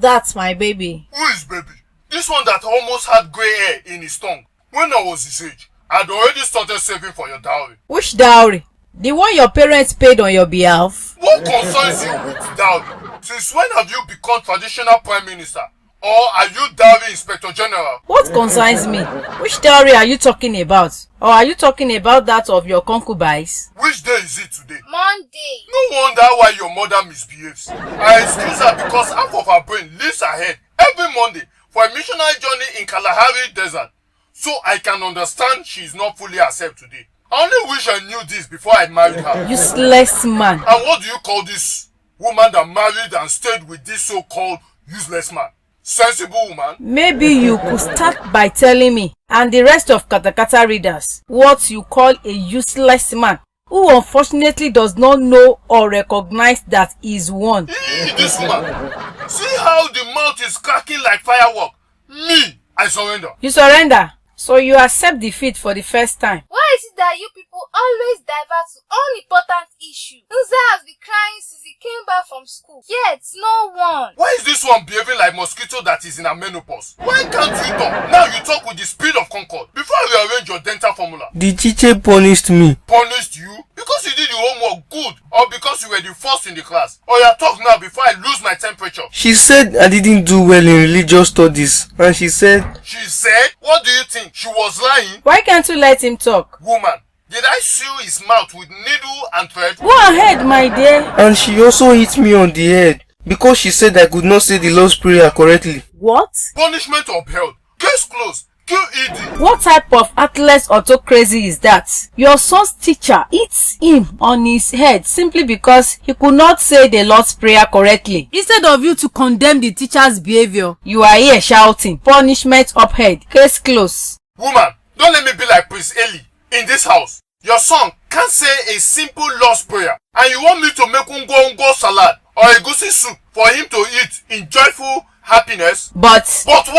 that, my baby? Who is baby? This one that almost had grey hair in his tongue. When I was his age, I'd already started saving for your dowry. Which dowry? The one your parents paid on your behalf? What concerns you with dowry? Since when have you become traditional prime minister? Or are you dowry inspector general? What concerns me? Which dowry are you talking about? Or are you talking about that of your concubines? Which day is it today? Monday. No wonder why your mother misbehaves. I excuse her because half of her brain leaves her head every Monday for a missionary journey in Kalahari Desert. So I can understand she is not fully herself today. I only wish I knew this before I married her. Useless man. And what do you call this woman that married and stayed with this so-called useless man? Sensible woman? Maybe you could start by telling me and the rest of Katakata readers what you call a useless man who unfortunately does not know or recognize that he is one. This woman. See how the mouth is cracking like firework. Me, I surrender. You surrender? So you accept defeat for the first time. Why is it that you people always divert to unimportant issues? Nza has been crying since he came back from school. Yet, no one. Why is this one behaving like mosquito that is in a menopause? Why can't you talk? Now you talk with the speed of Concord. Before I rearrange your dental formula. The teacher punished me. Punished you? Because you did your homework good. Or because you were the first in the class. Or you talk now before I lose my temperature. She said I didn't do well in religious studies. And she said... She said? What do you think? She was lying? Why can't you let him talk? Woman, did I sew his mouth with needle and thread? Go ahead, my dear. And she also hit me on the head because she said I could not say the Lord's Prayer correctly. What? Punishment upheld. Case closed. QED. What type of athlete autocracy is that? Your son's teacher hits him on his head simply because he could not say the Lord's Prayer correctly. Instead of you to condemn the teacher's behavior, you are here shouting, punishment upheld, case closed. Woman, don't let me be like Prince Eli in this house. Your son can't say a simple Lord's Prayer and you want me to make ungo salad or a goosey soup for him to eat in joyful happiness? But what?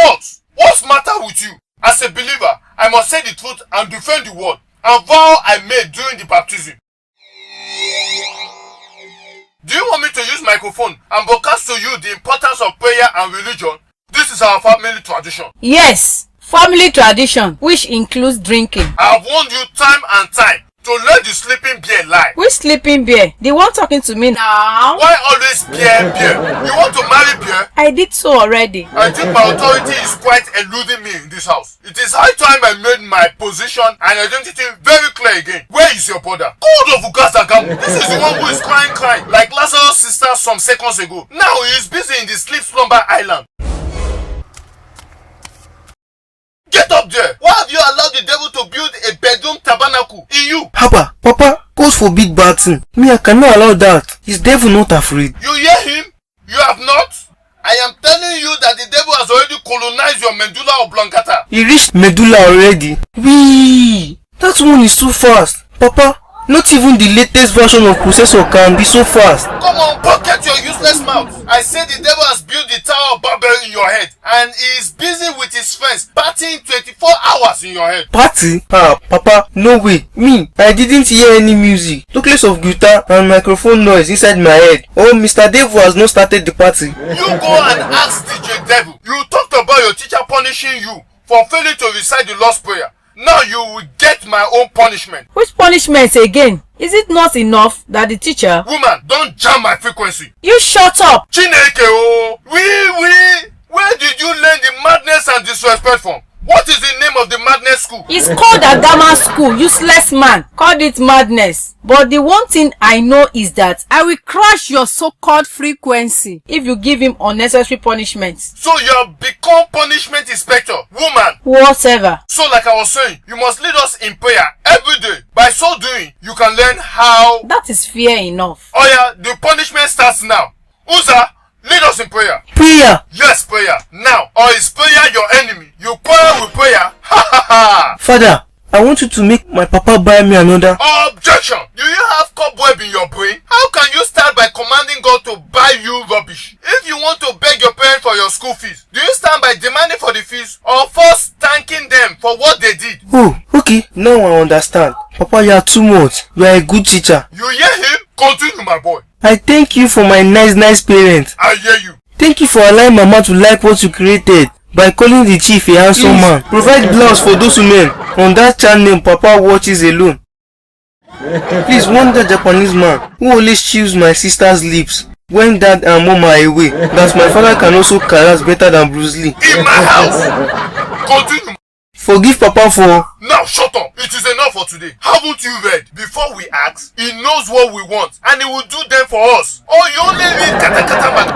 What's the matter with you? As a believer, I must say the truth and defend the word and vow I made during the baptism. Do you want me to use microphone and broadcast to you the importance of prayer and religion? This is our family tradition. Yes, family tradition, which includes drinking. I have warned you time and time to let the sleeping bear lie. Which sleeping bear? The one talking to me now? Why always bear? You want to marry bear? I did so already. I think my authority is quite eluding me in this house. It is high time I made my position and identity very clear again. Where is your brother? God of Ugazagamu. This is the one who is crying like Lazarus' sister some seconds ago. Now he is busy in the sleep slumber island. Get up there! Why have you allowed the devil to build a bedroom tabernacle in you? Papa, God forbid bad thing. Me, I cannot allow that. Is devil not afraid? You hear him? You have not? I am telling you that the devil has already colonized your medulla oblongata. He reached medulla already. Wee! That one is so fast. Papa, not even the latest version of processor can be so fast. Come on, pocket your useless mouth. I said the devil has built the Tower of Babel in your head and he is busy with his friends partying 24 hours in your head. Party? Papa, no way. Me, I didn't hear any music. Look less of guitar and microphone noise inside my head. Oh, Mr. Devil has not started the party. You go and ask DJ Devil. You talked about your teacher punishing you for failing to recite the Lord's Prayer. Now you will get my own punishment. Which punishment again? Is it not enough that the teacher... Woman, don't jam my frequency. You shut up! Chineke oh! Where did you learn the madness and disrespect from? What is the name of the madness school? It's called Adama School, useless man. Called it madness. But the one thing I know is that I will crush your so-called frequency if you give him unnecessary punishments. So you have become punishment inspector, woman. Whatever. So like I was saying, you must lead us in prayer every day. By so doing, you can learn how... That is fair enough. Oh yeah, the punishment starts now. Uza, lead us in prayer. Prayer? Yes, prayer. Now, or is prayer your enemy? You quarrel with prayer? Ha ha ha! Father, I want you to make my papa buy me another. Objection! Do you have cobweb in your brain? How can you start by commanding God to buy you rubbish? If you want to beg your parents for your school fees, do you stand by demanding for the fees or first thanking them for what they did? Oh, okay. Now I understand. Papa, you are too much. You are a good teacher. You hear him? Continue, my boy. I thank you for my nice parents. I hear you. Thank you for allowing Mama to like what you created by calling the chief a handsome man. Provide blouse for those women on that channel Papa watches alone. Please warn that Japanese man who always chews my sister's lips when Dad and Mom are away that my father can also karate better than Bruce Lee. In my house! Continue! Forgive Papa for... Now shut up! It is enough for today. Haven't you read? Before we ask, he knows what we want and he will do them for us. Or you only read kata kata